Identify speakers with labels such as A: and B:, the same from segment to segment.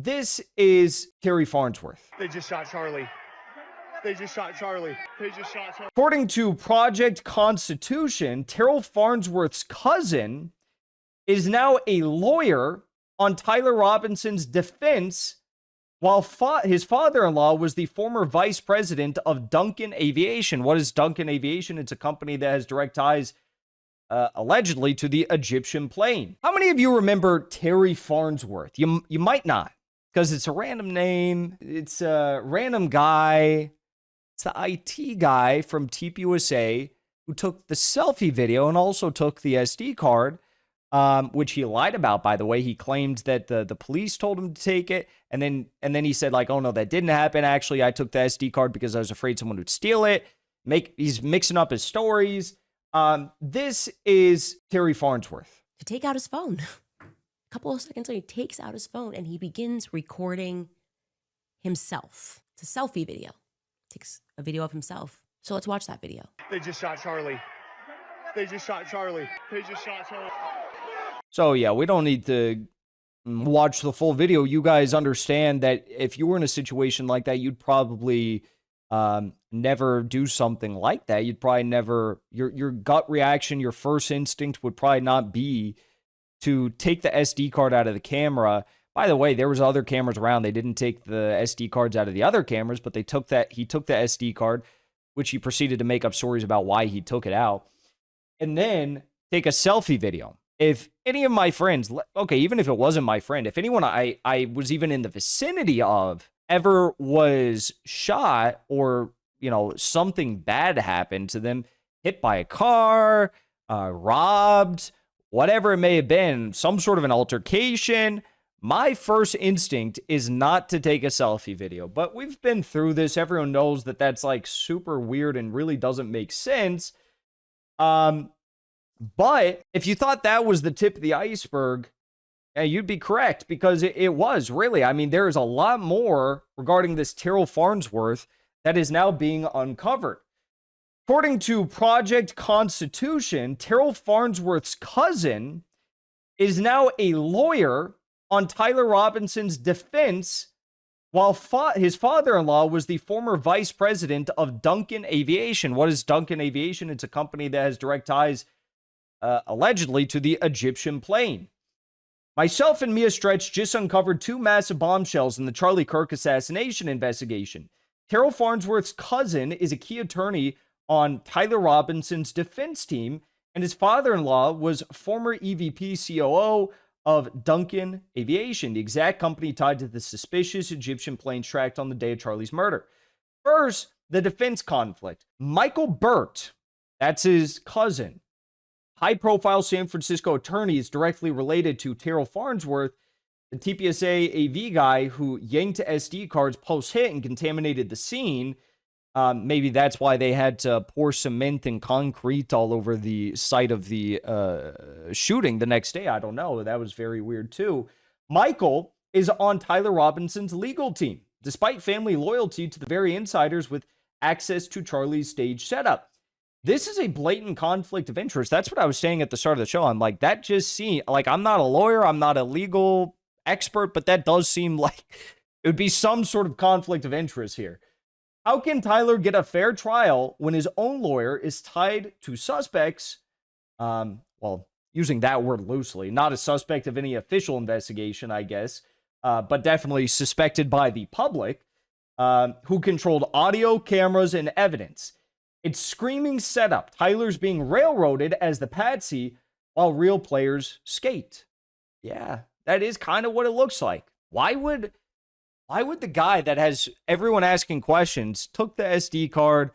A: This is Terry Farnsworth.
B: They just shot Charlie. They just shot Charlie. They just shot Charlie.
A: According to Project Constitution, Terryl Farnsworth's cousin is now a lawyer on Tyler Robinson's defense, while his father-in-law was the former vice president of Duncan Aviation. What is Duncan Aviation? It's a company that has direct ties, allegedly, to the Egyptian plane. How many of you remember Terry Farnsworth? You might not, because it's a random name. It's a random guy. It's the IT guy from TPUSA who took the selfie video and also took the SD card, which he lied about, by the way. He claimed that the police told him to take it, and then he said, like, oh no, that didn't happen. Actually, I took the SD card because I was afraid someone would steal it. He's mixing up his stories. This is Terry Farnsworth.
C: To take out his phone. A couple of seconds later, he takes out his phone and he begins recording himself. It's a selfie video. Takes a video of himself. So let's watch that video.
B: They just shot Charlie. They just shot Charlie. They just shot Charlie.
A: So yeah, we don't need to watch the full video. You guys understand that if you were in a situation like that, you'd probably never do something like that. You'd probably never, your gut reaction, your first instinct would probably not be to take the SD card out of the camera. By the way, there was other cameras around. They didn't take the SD cards out of the other cameras, but he took the SD card, which he proceeded to make up stories about why he took it out, and then take a selfie video. If any of my friends, okay, even if it wasn't my friend, if anyone I was even in the vicinity of ever was shot, or, you know, something bad happened to them, hit by a car, robbed, whatever it may have been, some sort of an altercation, my first instinct is not to take a selfie video. But we've been through this. Everyone knows that that's like super weird and really doesn't make sense. But if you thought that was the tip of the iceberg, yeah, you'd be correct, because it was really. I mean, there is a lot more regarding this Terryl Farnsworth that is now being uncovered. According to Project Constitution, Terryl Farnsworth's cousin is now a lawyer on Tyler Robinson's defense, while his father-in-law was the former vice president of Duncan Aviation. What is Duncan Aviation? It's a company that has direct ties, allegedly, to the Egyptian plane. Myself and Mia Stretch just uncovered two massive bombshells in the Charlie Kirk assassination investigation. Terryl Farnsworth's cousin is a key attorney on Tyler Robinson's defense team, and his father-in-law was former EVP COO of Duncan Aviation, the exact company tied to the suspicious Egyptian planes tracked on the day of Charlie's murder. First, the defense conflict. Michael Burt, that's his cousin, high-profile San Francisco attorney, is directly related to Terryl Farnsworth, the TPUSA AV guy who yanked SD cards post-hit and contaminated the scene. Maybe that's why they had to pour cement and concrete all over the site of the shooting the next day. I don't know. That was very weird, too. Michael is on Tyler Robinson's legal team, despite family loyalty to the very insiders with access to Charlie's stage setup. This is a blatant conflict of interest. That's what I was saying at the start of the show. I'm like, that just seems like, I'm not a lawyer, I'm not a legal expert, but that does seem like it would be some sort of conflict of interest here. How can Tyler get a fair trial when his own lawyer is tied to suspects, well, using that word loosely, not a suspect of any official investigation, I guess, but definitely suspected by the public, who controlled audio, cameras, and evidence? It's screaming setup. Tyler's being railroaded as the patsy while real players skate. Yeah, that is kind of what it looks like. Why would the guy that has everyone asking questions, took the SD card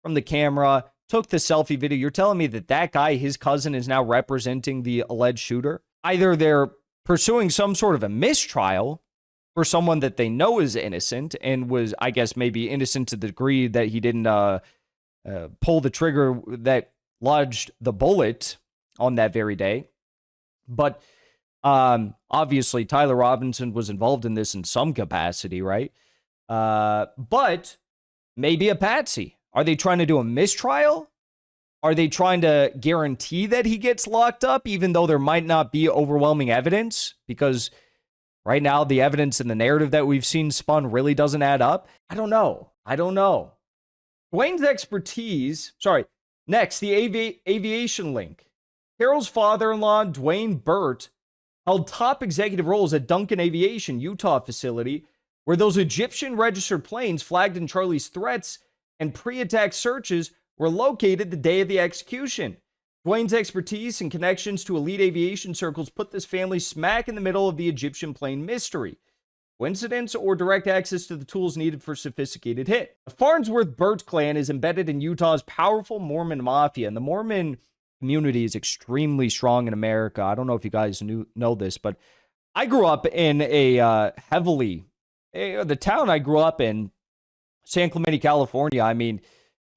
A: from the camera, took the selfie video, you're telling me that guy, his cousin, is now representing the alleged shooter? Either they're pursuing some sort of a mistrial for someone that they know is innocent and was, I guess, maybe innocent to the degree that he didn't pull the trigger that lodged the bullet on that very day. But obviously, Tyler Robinson was involved in this in some capacity, right? But maybe a patsy. Are they trying to do a mistrial? Are they trying to guarantee that he gets locked up, even though there might not be overwhelming evidence? Because right now the evidence and the narrative that we've seen spun really doesn't add up? I don't know. Dwayne's expertise, next, the aviation link. Carol's father-in-law, Dwayne Burt, held top executive roles at Duncan Aviation, Utah facility, where those Egyptian registered planes flagged in Charlie's threats and pre-attack searches were located the day of the execution. Dwayne's expertise and connections to elite aviation circles put this family smack in the middle of the Egyptian plane mystery. Coincidence or direct access to the tools needed for sophisticated hit? The Farnsworth Burt clan is embedded in Utah's powerful Mormon mafia, and the Mormon community is extremely strong in America. I don't know if you guys know this, but I grew up in the town I grew up in, San Clemente, California. I mean,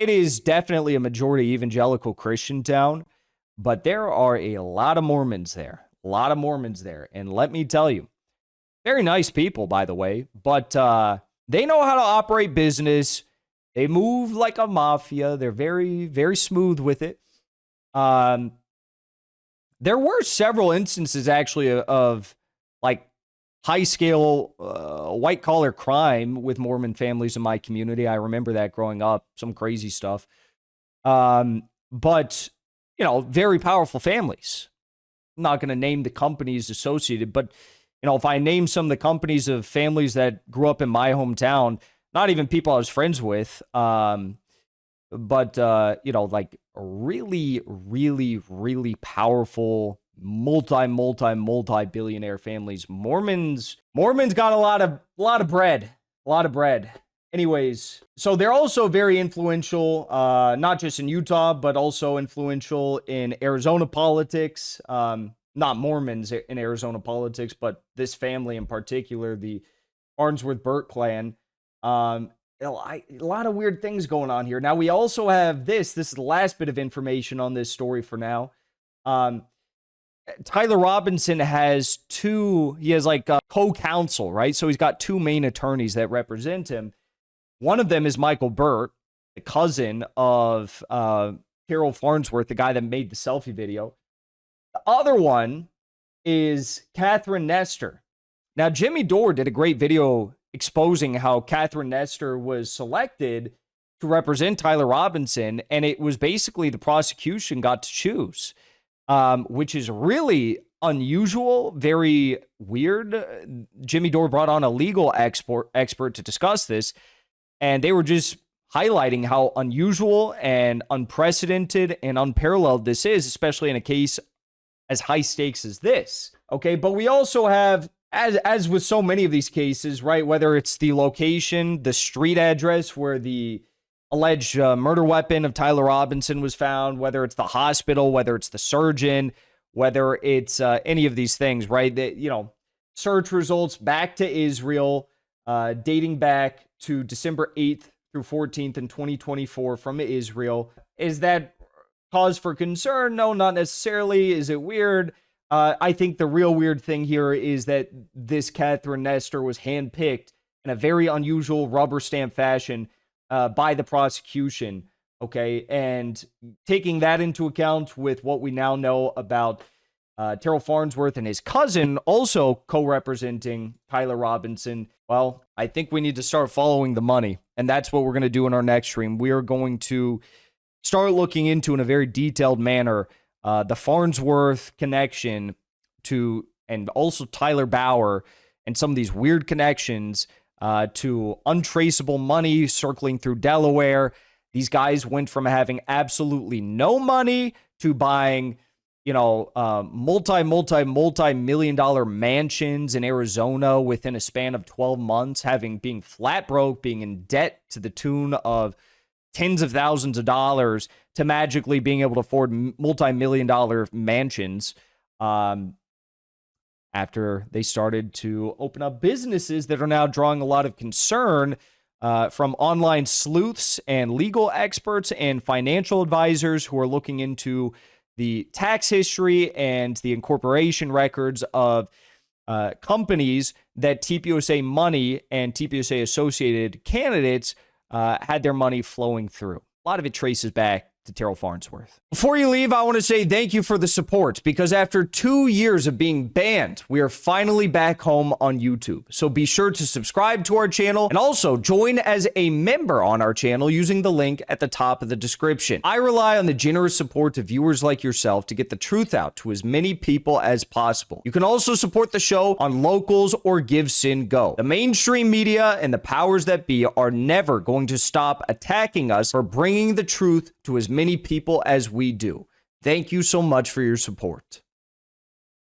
A: it is definitely a majority evangelical Christian town, but there are a lot of Mormons there. And let me tell you, very nice people, by the way, but they know how to operate business. They move like a mafia. They're very, very smooth with it. There were several instances, actually, of like high-scale white-collar crime with Mormon families in my community. I remember that growing up, some crazy stuff. But, very powerful families. I'm not going to name the companies associated, but, if I name some of the companies of families that grew up in my hometown, not even people I was friends with, but, like really, really, really powerful multi-billionaire families. Mormons got a lot of bread. Anyways, so they're also very influential, not just in Utah, but also influential in Arizona politics. Not Mormons in Arizona politics, but this family in particular, the Farnsworth Burt clan. A lot of weird things going on here. Now, we also have this. This is the last bit of information on this story for now. Tyler Robinson has co-counsel, right? So he's got two main attorneys that represent him. One of them is Michael Burt, the cousin of Terryl Farnsworth, the guy that made the selfie video. The other one is Catherine Nestor. Now, Jimmy Dore did a great video exposing how Catherine Nestor was selected to represent Tyler Robinson, and it was basically the prosecution got to choose, which is really unusual, very weird. Jimmy Dore brought on a legal expert to discuss this, and they were just highlighting how unusual and unprecedented and unparalleled this is, especially in a case as high stakes as this. Okay, but we also have, as with so many of these cases, right, whether it's the location, the street address where the alleged murder weapon of Tyler Robinson was found, whether it's the hospital, whether it's the surgeon, whether it's any of these things, right? That, search results back to Israel, dating back to December 8th through 14th in 2024 from Israel. Is that cause for concern? No, not necessarily. Is it weird? I think the real weird thing here is that this Catherine Nestor was handpicked in a very unusual rubber stamp fashion by the prosecution, okay? And taking that into account with what we now know about Terryl Farnsworth and his cousin also co-representing Tyler Robinson, well, I think we need to start following the money. And that's what we're going to do in our next stream. We are going to start looking into, in a very detailed manner, the Farnsworth connection to, and also Tyler Bauer, and some of these weird connections to untraceable money circling through Delaware. These guys went from having absolutely no money to buying, multi-million-dollar mansions in Arizona within a span of 12 months, being flat broke, being in debt to the tune of tens of thousands of dollars, to magically being able to afford multi-million-dollar mansions after they started to open up businesses that are now drawing a lot of concern from online sleuths and legal experts and financial advisors who are looking into the tax history and the incorporation records of companies that TPUSA money and TPUSA associated candidates had their money flowing through. A lot of it traces back to Terryl Farnsworth. Before you leave, I want to say thank you for the support, because after 2 years of being banned, we are finally back home on YouTube. So be sure to subscribe to our channel and also join as a member on our channel using the link at the top of the description. I rely on the generous support of viewers like yourself to get the truth out to as many people as possible. You can also support the show on Locals or Give Sin Go. The mainstream media and the powers that be are never going to stop attacking us for bringing the truth to as many people as we do. Thank you so much for your support.